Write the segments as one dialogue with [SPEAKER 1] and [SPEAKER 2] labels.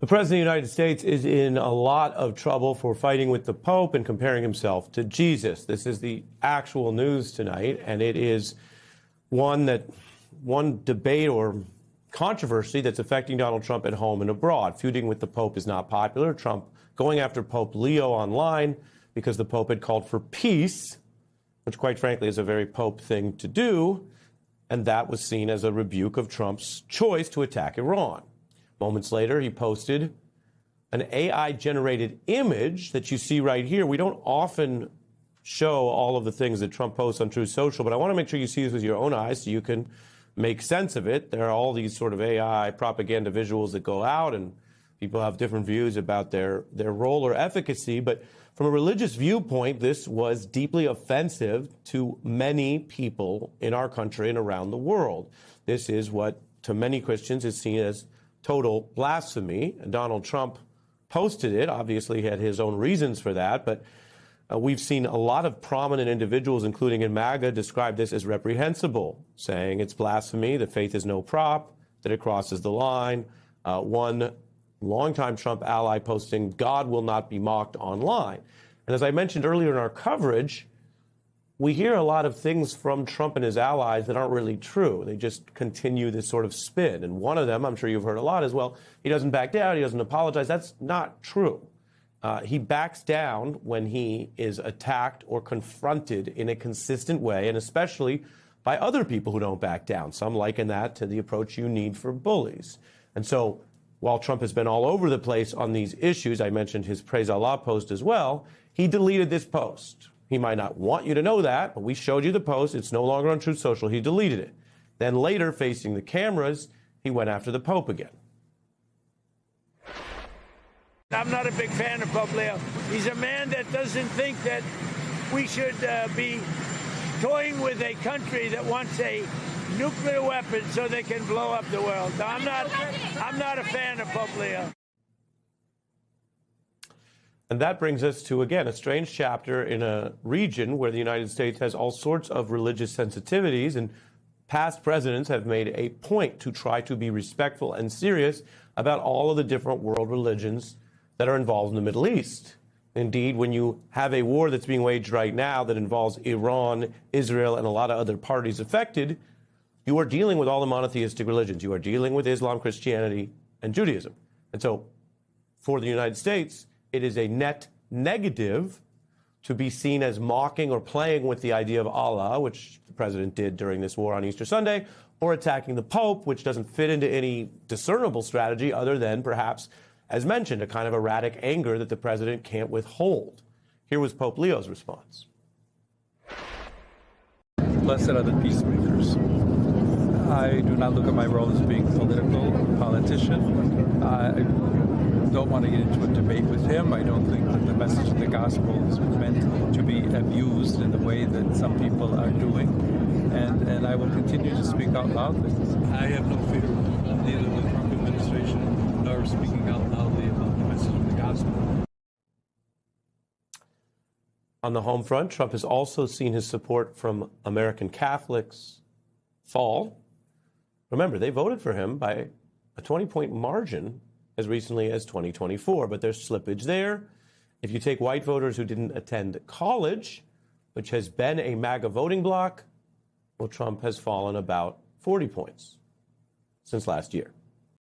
[SPEAKER 1] The President of the United States is in a lot of trouble for fighting with the Pope and comparing himself to Jesus. This is the actual news tonight, and it is one debate or controversy that's affecting Donald Trump at home and abroad. Feuding with the Pope is not popular. Trump going after Pope Leo online because the Pope had called for peace, which quite frankly is a very Pope thing to do, and that was seen as a rebuke of Trump's choice to attack Iran. Moments later, he posted an AI-generated image that you see right here. We don't often show all of the things that Trump posts on Truth Social, but I want to make sure you see this with your own eyes so you can make sense of it. There are all these sort of AI propaganda visuals that go out, and people have different views about their role or efficacy. But from a religious viewpoint, this was deeply offensive to many people in our country and around the world. This is what, to many Christians, is seen as total blasphemy. Donald Trump posted it. Obviously, he had his own reasons for that, but we've seen a lot of prominent individuals, including in MAGA, describe this as reprehensible, saying it's blasphemy, that faith is no prop, that it crosses the line. One longtime Trump ally posting, "God will not be mocked online." And as I mentioned earlier in our coverage, we hear a lot of things from Trump and his allies that aren't really true. They just continue this sort of spin. And one of them, I'm sure you've heard a lot as well, he doesn't back down, he doesn't apologize. That's not true. He backs down when he is attacked or confronted in a consistent way, and especially by other people who don't back down. Some liken that to the approach you need for bullies. And so while Trump has been all over the place on these issues, I mentioned his Praise Allah post as well, he deleted this post. He might not want you to know that, but we showed you the post. It's no longer on Truth Social. He deleted it. Then later, facing the cameras, he went after the Pope again.
[SPEAKER 2] I'm not a big fan of Pope Leo. He's a man that doesn't think that we should be toying with a country that wants a nuclear weapon so they can blow up the world. I'm not a fan of Pope Leo.
[SPEAKER 1] And that brings us to, again, a strange chapter in a region where the United States has all sorts of religious sensitivities, and past presidents have made a point to try to be respectful and serious about all of the different world religions that are involved in the Middle East. Indeed, when you have a war that's being waged right now that involves Iran, Israel, and a lot of other parties affected, you are dealing with all the monotheistic religions. You are dealing with Islam, Christianity, and Judaism. And so for the United States, it is a net negative to be seen as mocking or playing with the idea of Allah, which the president did during this war on Easter Sunday, or attacking the Pope, which doesn't fit into any discernible strategy other than perhaps, as mentioned, a kind of erratic anger that the president can't withhold. Here was Pope Leo's response.
[SPEAKER 3] Blessed are the peacemakers. I do not look at my role as being a politician. I don't want to get into a debate with him. I don't think that the message of the gospel is meant to be abused in the way that some people are doing. And I will continue to speak out loudly.
[SPEAKER 4] I have no fear of neither the Trump administration nor speaking out loudly about the message of the gospel.
[SPEAKER 1] On the home front, Trump has also seen his support from American Catholics fall. Remember, they voted for him by a 20-point margin as recently as 2024, but there's slippage there. If you take white voters who didn't attend college, which has been a MAGA voting bloc, well, Trump has fallen about 40 points since last year.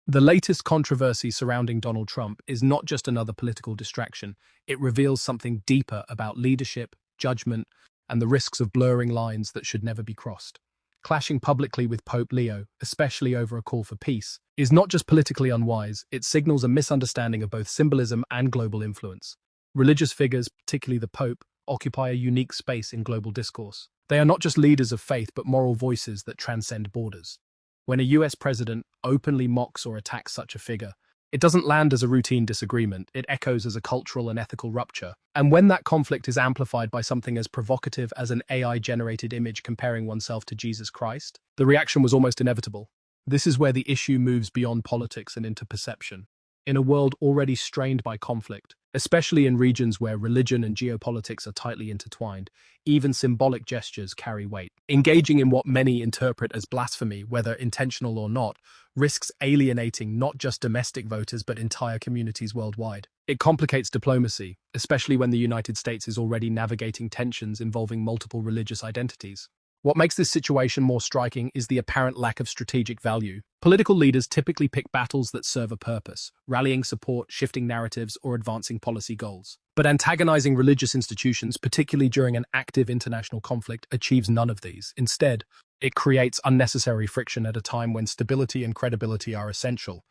[SPEAKER 5] The latest controversy surrounding Donald Trump is not just another political distraction. It reveals something deeper about leadership, judgment, and the risks of blurring lines that should never be crossed. Clashing publicly with Pope Leo, especially over a call for peace, is not just politically unwise, it signals a misunderstanding of both symbolism and global influence. Religious figures, particularly the Pope, occupy a unique space in global discourse. They are not just leaders of faith, but moral voices that transcend borders. When a US president openly mocks or attacks such a figure, it doesn't land as a routine disagreement, it echoes as a cultural and ethical rupture. And when that conflict is amplified by something as provocative as an AI-generated image comparing oneself to Jesus Christ, the reaction was almost inevitable. This is where the issue moves beyond politics and into perception. in a world already strained by conflict, especially in regions where religion and geopolitics are tightly intertwined. Even symbolic gestures carry weight. Engaging in what many interpret as blasphemy, whether intentional or not, risks alienating not just domestic voters but entire communities worldwide. It complicates diplomacy, especially when the United States is already navigating tensions involving multiple religious identities. What makes this situation more striking is the apparent lack of strategic value. Political leaders typically pick battles that serve a purpose, rallying support, shifting narratives, or advancing policy goals. But antagonizing religious institutions, particularly during an active international conflict, achieves none of these. Instead, it creates unnecessary friction at a time when stability and credibility are essential.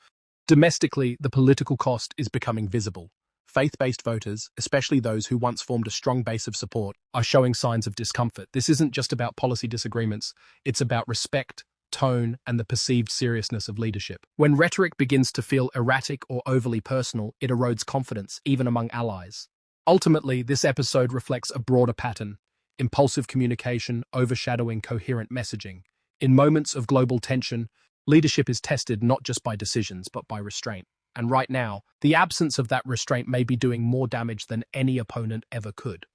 [SPEAKER 5] Domestically, the political cost is becoming visible. Faith-based voters, especially those who once formed a strong base of support, are showing signs of discomfort. This isn't just about policy disagreements, it's about respect, tone, and the perceived seriousness of leadership. When rhetoric begins to feel erratic or overly personal, it erodes confidence, even among allies. Ultimately, this episode reflects a broader pattern: impulsive communication overshadowing coherent messaging. In moments of global tension, leadership is tested not just by decisions, but by restraint. And right now, the absence of that restraint may be doing more damage than any opponent ever could.